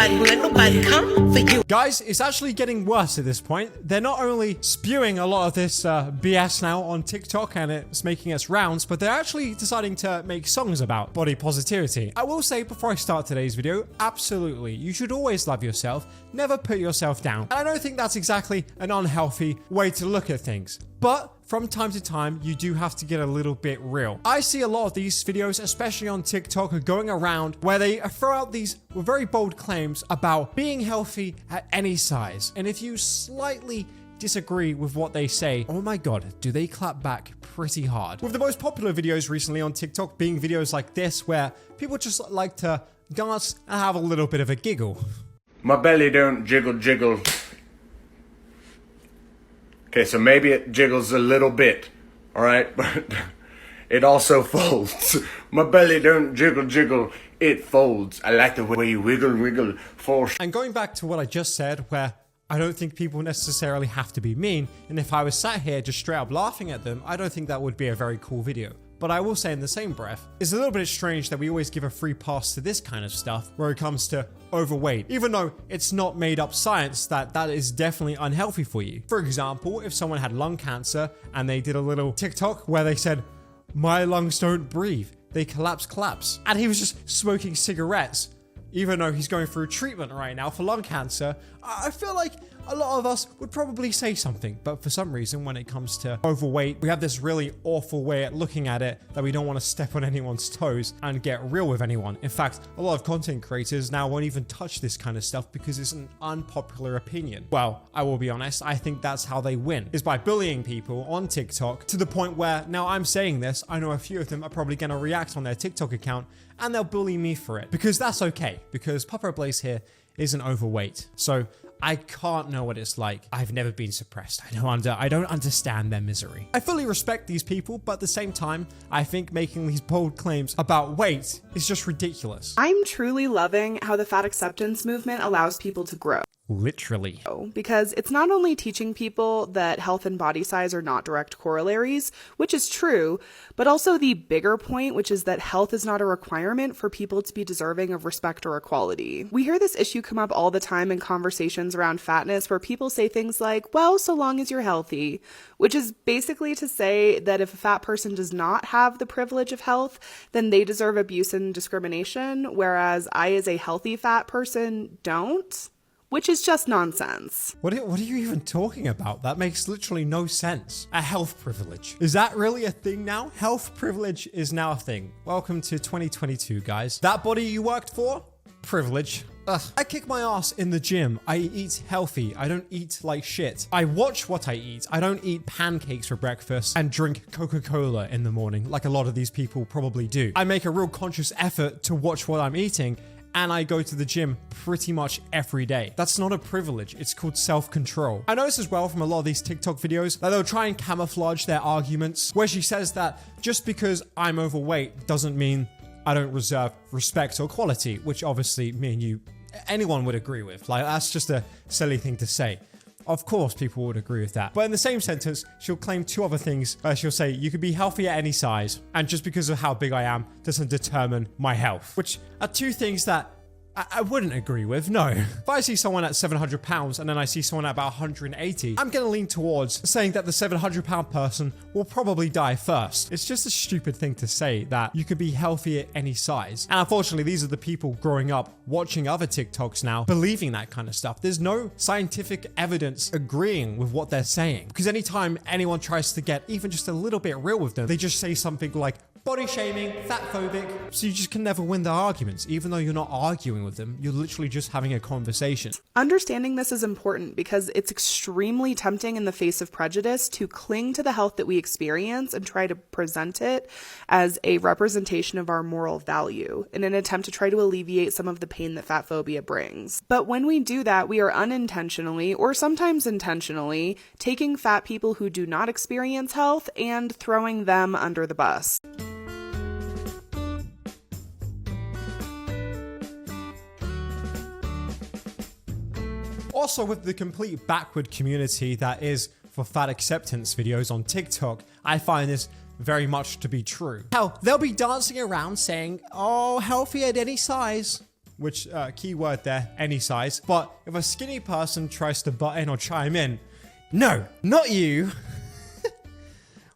nobody, let nobody come for you. Guys, it's actually getting worse at this point. They're not only spewing a lot of this BS now on TikTok and it's making its rounds, but they're actually deciding to make songs about body positivity. I will say before I start today's video, absolutely, you should always love yourself, never put yourself down. And I don't think that's exactly an unhealthy way to look at things. But from time to time, you do have to get a little bit real. I see a lot of these videos, especially on TikTok, are going around where they throw out these very bold claims about being healthy at any size. And if you slightly disagree with what they say, oh my god, do they clap back pretty hard. With the most popular videos recently on TikTok being videos like this, where people just like to dance and have a little bit of a giggle. My belly don't jiggle jiggle. Okay, so maybe it jiggles a little bit, all right? But it also folds. My belly don't jiggle jiggle, it folds. I like the way you wiggle wiggle for. And going back to what I just said, where I don't think people necessarily have to be mean, and if I was sat here just straight up laughing at them, I don't think that would be a very cool video. But I will say in the same breath, it's a little bit strange that we always give a free pass to this kind of stuff where it comes to overweight, even though it's not made up science that is definitely unhealthy for you. For example, if someone had lung cancer and they did a little TikTok where they said, my lungs don't breathe, they collapse, and he was just smoking cigarettes, even though he's going through treatment right now for lung cancer, I feel like a lot of us would probably say something, but for some reason, when it comes to overweight, we have this really awful way at looking at it that we don't want to step on anyone's toes and get real with anyone. In fact, a lot of content creators now won't even touch this kind of stuff because it's an unpopular opinion. Well, I will be honest, I think that's how they win, is by bullying people on TikTok to the point where, now I'm saying this, I know a few of them are probably going to react on their TikTok account and they'll bully me for it, because that's okay, because Papa Blaze here isn't overweight. So I can't know what it's like. I've never been suppressed. I don't understand their misery. I fully respect these people, but at the same time, I think making these bold claims about weight is just ridiculous. I'm truly loving how the fat acceptance movement allows people to grow. Literally. Because it's not only teaching people that health and body size are not direct corollaries, which is true, but also the bigger point, which is that health is not a requirement for people to be deserving of respect or equality. We hear this issue come up all the time in conversations around fatness where people say things like, well, so long as you're healthy, which is basically to say that if a fat person does not have the privilege of health, then they deserve abuse and discrimination, whereas I, as a healthy fat person, don't. Which is just nonsense. What are you even talking about? That makes literally no sense. A health privilege. Is that really a thing now? Health privilege is now a thing. Welcome to 2022, guys. That body you worked for? Privilege. Ugh. I kick my ass in the gym. I eat healthy. I don't eat like shit. I watch what I eat. I don't eat pancakes for breakfast and drink Coca-Cola in the morning like a lot of these people probably do. I make a real conscious effort to watch what I'm eating, and I go to the gym pretty much every day. That's not a privilege, it's called self-control. I notice as well from a lot of these TikTok videos that they'll try and camouflage their arguments, where she says that just because I'm overweight doesn't mean I don't reserve respect or quality, which obviously me and you, anyone would agree with. Like, that's just a silly thing to say. Of course, people would agree with that. But in the same sentence, she'll claim two other things. She'll say, you could be healthy at any size, and just because of how big I am doesn't determine my health. Which are two things that I wouldn't agree with, no. If I see someone at 700 pounds and then I see someone at about 180, I'm gonna lean towards saying that the 700-pound person will probably die first. It's just a stupid thing to say that you could be healthy at any size. And unfortunately, these are the people growing up watching other TikToks now, believing that kind of stuff. There's no scientific evidence agreeing with what they're saying. Because anytime anyone tries to get even just a little bit real with them, they just say something like, body shaming, fatphobic. So you just can never win their arguments. Even though you're not arguing with them, you're literally just having a conversation. Understanding this is important because it's extremely tempting in the face of prejudice to cling to the health that we experience and try to present it as a representation of our moral value in an attempt to try to alleviate some of the pain that fat phobia brings. But when we do that, we are unintentionally, or sometimes intentionally, taking fat people who do not experience health and throwing them under the bus. Also, with the complete backward community that is for fat acceptance videos on TikTok, I find this very much to be true. Hell, they'll be dancing around saying, oh, healthy at any size. which keyword there, any size. But if a skinny person tries to butt in or chime in, no, not you.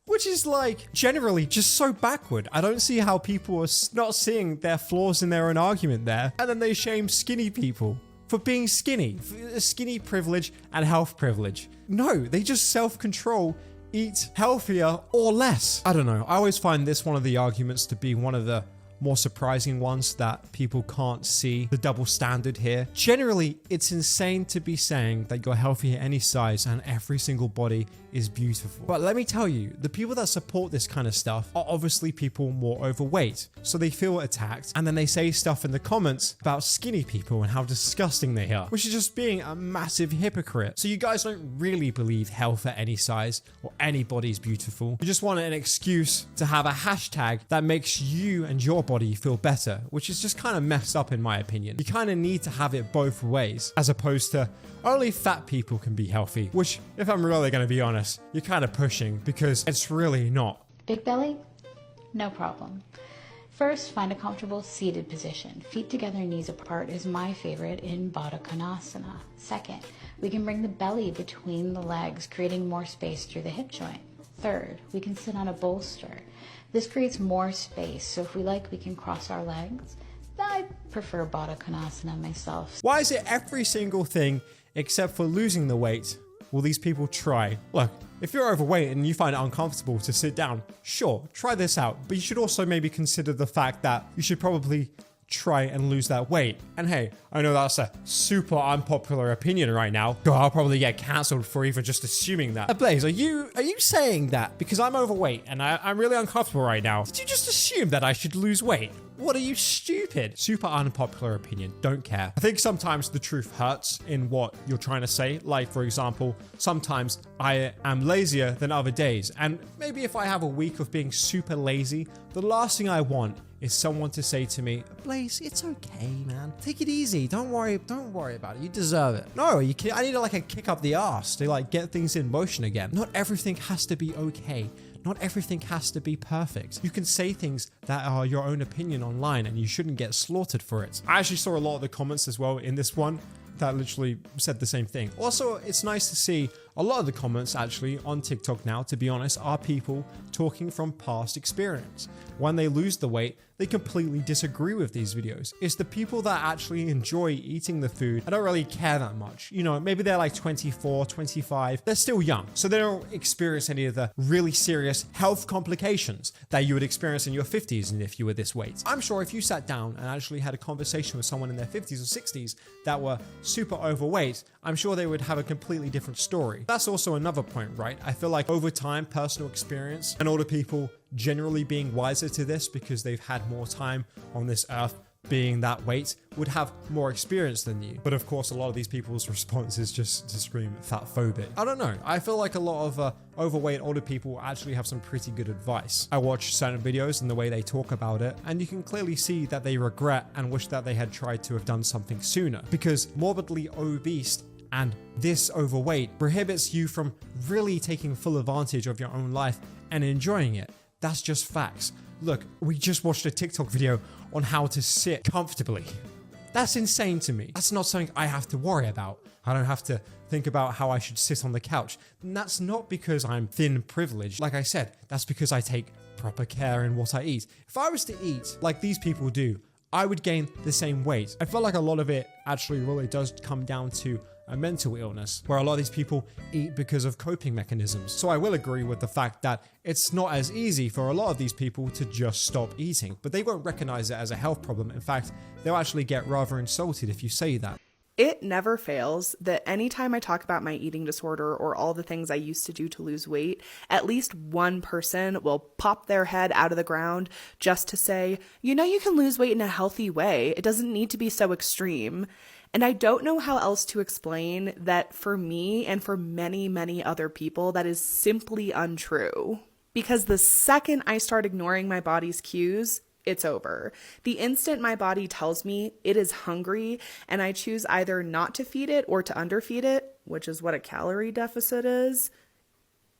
Which is like generally just so backward. I don't see how people are not seeing their flaws in their own argument there. And then they shame skinny people for being skinny, for skinny privilege and health privilege. No, they just self-control, eat healthier or less. I don't know. I always find this one of the arguments to be one of the more surprising ones that people can't see the double standard here. Generally, it's insane to be saying that you're healthy at any size and every single body is beautiful. But let me tell you, the people that support this kind of stuff are obviously people more overweight. So they feel attacked and then they say stuff in the comments about skinny people and how disgusting they are, which is just being a massive hypocrite. So you guys don't really believe health at any size or any body is beautiful. You just want an excuse to have a hashtag that makes you and your body feel better, which is just kind of messed up in my opinion. You kind of need to have it both ways, as opposed to only fat people can be healthy, which if I'm really going to be honest, you're kind of pushing because it's really not. Big belly? No problem. First, find a comfortable seated position. Feet together, knees apart is my favorite in Baddha Konasana. Second, we can bring the belly between the legs, creating more space through the hip joint. Third, we can sit on a bolster. This creates more space, so if we like, we can cross our legs. I prefer Baddha Konasana myself. Why is it every single thing except for losing the weight will these people try? Look, if you're overweight and you find it uncomfortable to sit down, sure, try this out. But you should also maybe consider the fact that you should probably try and lose that weight. And hey, I know that's a super unpopular opinion right now. God, I'll probably get cancelled for even just assuming that. Blaze, are you saying that because I'm overweight and I'm really uncomfortable right now? Did you just assume that I should lose weight? What are you, stupid? Super unpopular opinion. Don't care. I think sometimes the truth hurts in what you're trying to say. Like, for example, sometimes I am lazier than other days. And maybe if I have a week of being super lazy, the last thing I want is someone to say to me, Blaze, it's okay, man. Take it easy. Don't worry about it. You deserve it. No, I need to like a kick up the ass to like get things in motion again. Not everything has to be okay. Not everything has to be perfect. You can say things that are your own opinion online and you shouldn't get slaughtered for it. I actually saw a lot of the comments as well in this one that literally said the same thing. Also, it's nice to see a lot of the comments actually on TikTok now, to be honest, are people talking from past experience. When they lose the weight, they completely disagree with these videos. It's the people that actually enjoy eating the food and don't really care that much. You know, maybe they're like 24, 25. They're still young, so they don't experience any of the really serious health complications that you would experience in your 50s and if you were this weight. I'm sure if you sat down and actually had a conversation with someone in their 50s or 60s that were super overweight, I'm sure they would have a completely different story. That's also another point, right? I feel like over time, personal experience and older people generally being wiser to this because they've had more time on this earth being that weight would have more experience than you. But of course, a lot of these people's response is just to scream fatphobic. I don't know. I feel like a lot of overweight older people actually have some pretty good advice. I watch certain videos and the way they talk about it, and you can clearly see that they regret and wish that they had tried to have done something sooner, because morbidly obese and this overweight prohibits you from really taking full advantage of your own life and enjoying it. That's just facts. Look, we just watched a TikTok video on how to sit comfortably. That's insane to me. That's not something I have to worry about. I don't have to think about how I should sit on the couch. And that's not because I'm thin privileged. Like I said, that's because I take proper care in what I eat. If I was to eat like these people do, I would gain the same weight. I feel like a lot of it actually really does come down to a mental illness, where a lot of these people eat because of coping mechanisms. So I will agree with the fact that it's not as easy for a lot of these people to just stop eating, but they won't recognize it as a health problem. In fact, they'll actually get rather insulted if you say that. It never fails that anytime I talk about my eating disorder or all the things I used to do to lose weight, at least one person will pop their head out of the ground just to say, you know, you can lose weight in a healthy way. It doesn't need to be so extreme. And I don't know how else to explain that for me and for many, many other people, that is simply untrue. Because the second I start ignoring my body's cues, it's over. The instant my body tells me it is hungry and I choose either not to feed it or to underfeed it, which is what a calorie deficit is,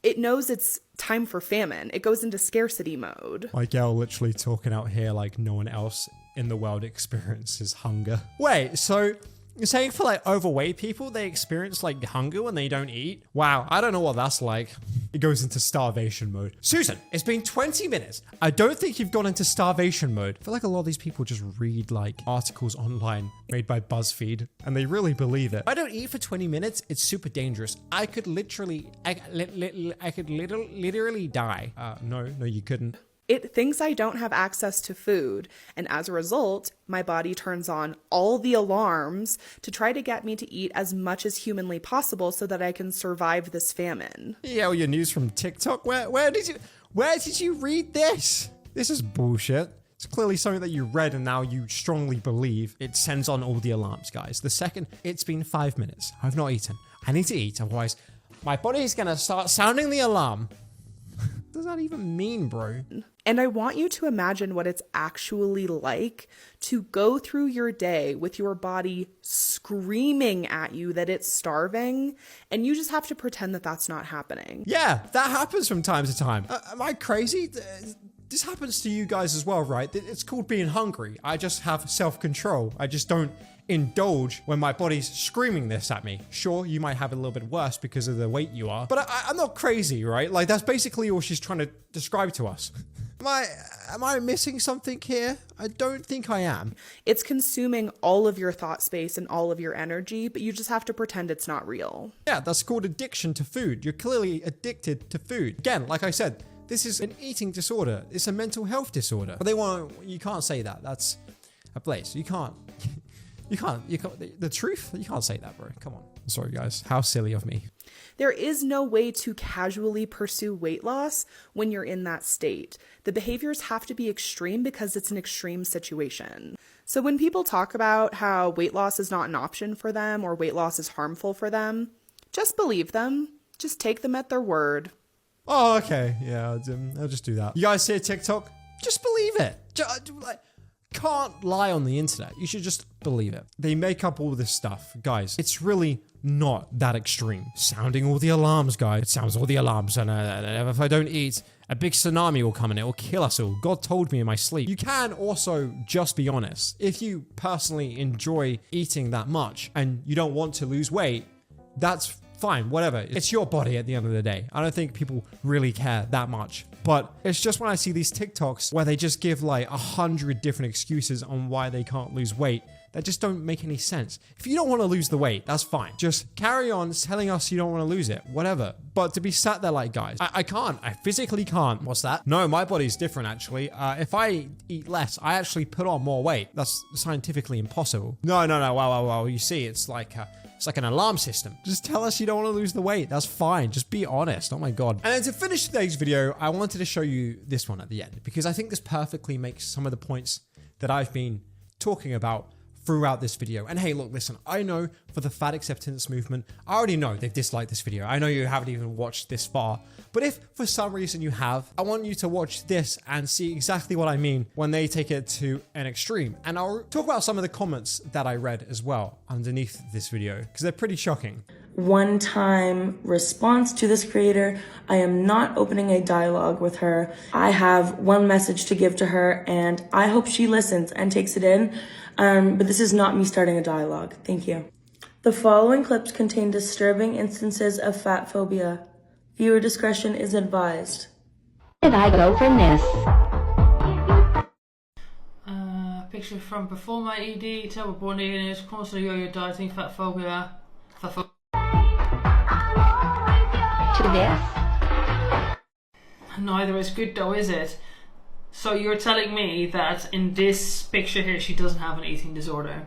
it knows it's time for famine. It goes into scarcity mode. My girl literally talking out here like no one else in the world experiences hunger. Wait, so you're saying for like overweight people, they experience like hunger when they don't eat? Wow, I don't know what that's like. It goes into starvation mode. Susan, it's been 20 minutes. I don't think you've gone into starvation mode. I feel like a lot of these people just read like articles online made by BuzzFeed and they really believe it. If I don't eat for 20 minutes, it's super dangerous. I could literally die. No, you couldn't. It thinks I don't have access to food, and as a result, my body turns on all the alarms to try to get me to eat as much as humanly possible so that I can survive this famine. Yeah, well, your news from TikTok. Where did you read this? This is bullshit. It's clearly something that you read and now you strongly believe. It sends on all the alarms, guys. The second it's been 5 minutes, I've not eaten. I need to eat, otherwise my body is gonna start sounding the alarm. What does that even mean, bro? And I want you to imagine what it's actually like to go through your day with your body screaming at you that it's starving, and you just have to pretend that that's not happening. Yeah, that happens from time to time. Am I crazy? This happens to you guys as well, right? It's called being hungry. I just have self-control. I just don't indulge when my body's screaming this at me. Sure, you might have it a little bit worse because of the weight you are, but I'm not crazy, right? Like, that's basically all she's trying to describe to us. Am I missing something here? I don't think I am. It's consuming all of your thought space and all of your energy, but you just have to pretend it's not real. Yeah, that's called addiction to food. You're clearly addicted to food. Again, like I said, this is an eating disorder. It's a mental health disorder. But you can't say that. That's a place. You can't, the truth, you can't say that, bro. Come on. I'm sorry, guys. How silly of me. There is no way to casually pursue weight loss when you're in that state. The behaviors have to be extreme because it's an extreme situation. So when people talk about how weight loss is not an option for them or weight loss is harmful for them, just believe them. Just take them at their word. Oh, okay. Yeah, I'll just do that. You guys see a TikTok? Just believe it. Can't lie on the internet. You should just believe it. They make up all this stuff. Guys, it's really not that extreme. Sounding all the alarms, guys. It sounds all the alarms. And if I don't eat, a big tsunami will come and it will kill us all. God told me in my sleep. You can also just be honest. If you personally enjoy eating that much and you don't want to lose weight, that's fine, whatever. It's your body at the end of the day. I don't think people really care that much. But it's just when I see these TikToks where they just give like 100 different excuses on why they can't lose weight that just don't make any sense. If you don't want to lose the weight, that's fine. Just carry on telling us you don't want to lose it, whatever. But to be sat there like, guys, I can't. I physically can't. What's that? No, my body's different, actually. If I eat less, I actually put on more weight. That's scientifically impossible. No. Wow. You see, it's like an alarm system. Just tell us you don't want to lose the weight. That's fine. Just be honest. Oh my God. And then to finish today's video, I wanted to show you this one at the end because I think this perfectly makes some of the points that I've been talking about throughout this video. And hey, look, listen, I know for the fat acceptance movement, I already know they've disliked this video. I know you haven't even watched this far, but if for some reason you have, I want you to watch this and see exactly what I mean when they take it to an extreme. And I'll talk about some of the comments that I read as well underneath this video, because they're pretty shocking. One-time response to this creator. I am not opening a dialogue with her. I have one message to give to her, and I hope she listens and takes it in. But this is not me starting a dialogue. Thank you. The following clips contain disturbing instances of fat phobia. Viewer discretion is advised. Where did I go from this? Picture from before my ED, tell what born eating is, constantly yo-yo dieting, fat phobia. To this. Neither is good though, is it? So you're telling me that in this picture here she doesn't have an eating disorder?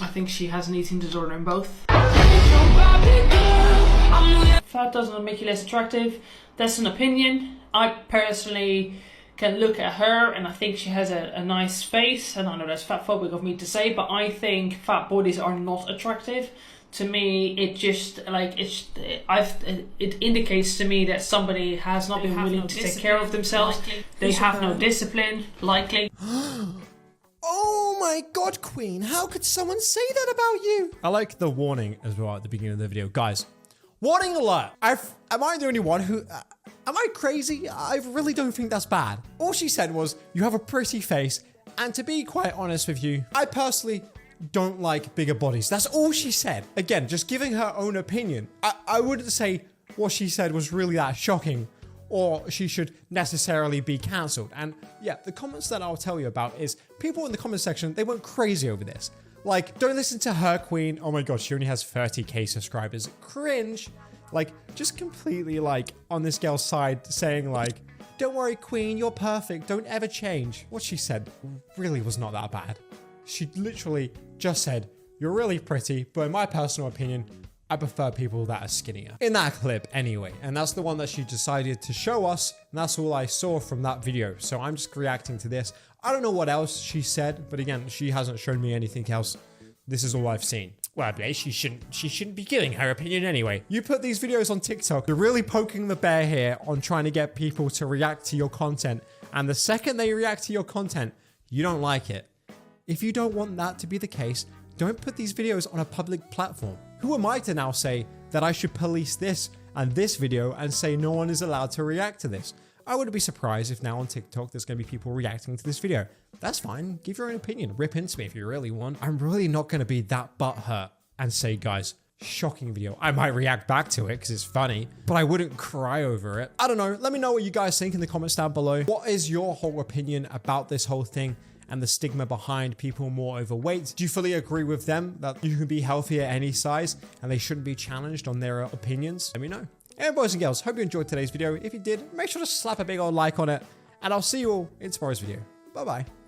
I think she has an eating disorder in both. Fat doesn't make you less attractive. That's an opinion. I personally can look at her and I think she has a nice face, and I know that's fat phobic of me to say, but I think fat bodies are not attractive. To me, it just it indicates to me that somebody has not been willing to take care of themselves. They have no discipline, likely. Oh my God, Queen, how could someone say that about you? I like the warning as well at the beginning of the video. Guys, Warning alert. Am I the only one who... am I crazy? I really don't think that's bad. All she said was, you have a pretty face. And to be quite honest with you, I personally don't like bigger bodies. That's all she said. Again, just giving her own opinion. I wouldn't say what she said was really that shocking or she should necessarily be cancelled. And yeah, the comments that I'll tell you about is people in the comment section, they went crazy over this. Like, don't listen to her, queen. Oh my god, she only has 30k subscribers. Cringe. Like, just completely like on this girl's side saying like, don't worry, queen, you're perfect. Don't ever change. What she said really was not that bad. She literally just said, you're really pretty, but in my personal opinion, I prefer people that are skinnier. In that clip anyway, and that's the one that she decided to show us, and that's all I saw from that video. So I'm just reacting to this. I don't know what else she said, but again, she hasn't shown me anything else. This is all I've seen. Well, Blaze, she shouldn't be giving her opinion anyway. You put these videos on TikTok, you're really poking the bear here on trying to get people to react to your content. And the second they react to your content, you don't like it. If you don't want that to be the case, don't put these videos on a public platform. Who am I to now say that I should police this and this video and say no one is allowed to react to this? I wouldn't be surprised if now on TikTok there's going to be people reacting to this video. That's fine. Give your own opinion. Rip into me if you really want. I'm really not going to be that butthurt and say, guys, shocking video. I might react back to it because it's funny, but I wouldn't cry over it. I don't know. Let me know what you guys think in the comments down below. What is your whole opinion about this whole thing and the stigma behind people more overweight? Do you fully agree with them that you can be healthy at any size and they shouldn't be challenged on their opinions? Let me know. Anyway, boys and girls, hope you enjoyed today's video. If you did, make sure to slap a big old like on it, and I'll see you all in tomorrow's video. Bye-bye.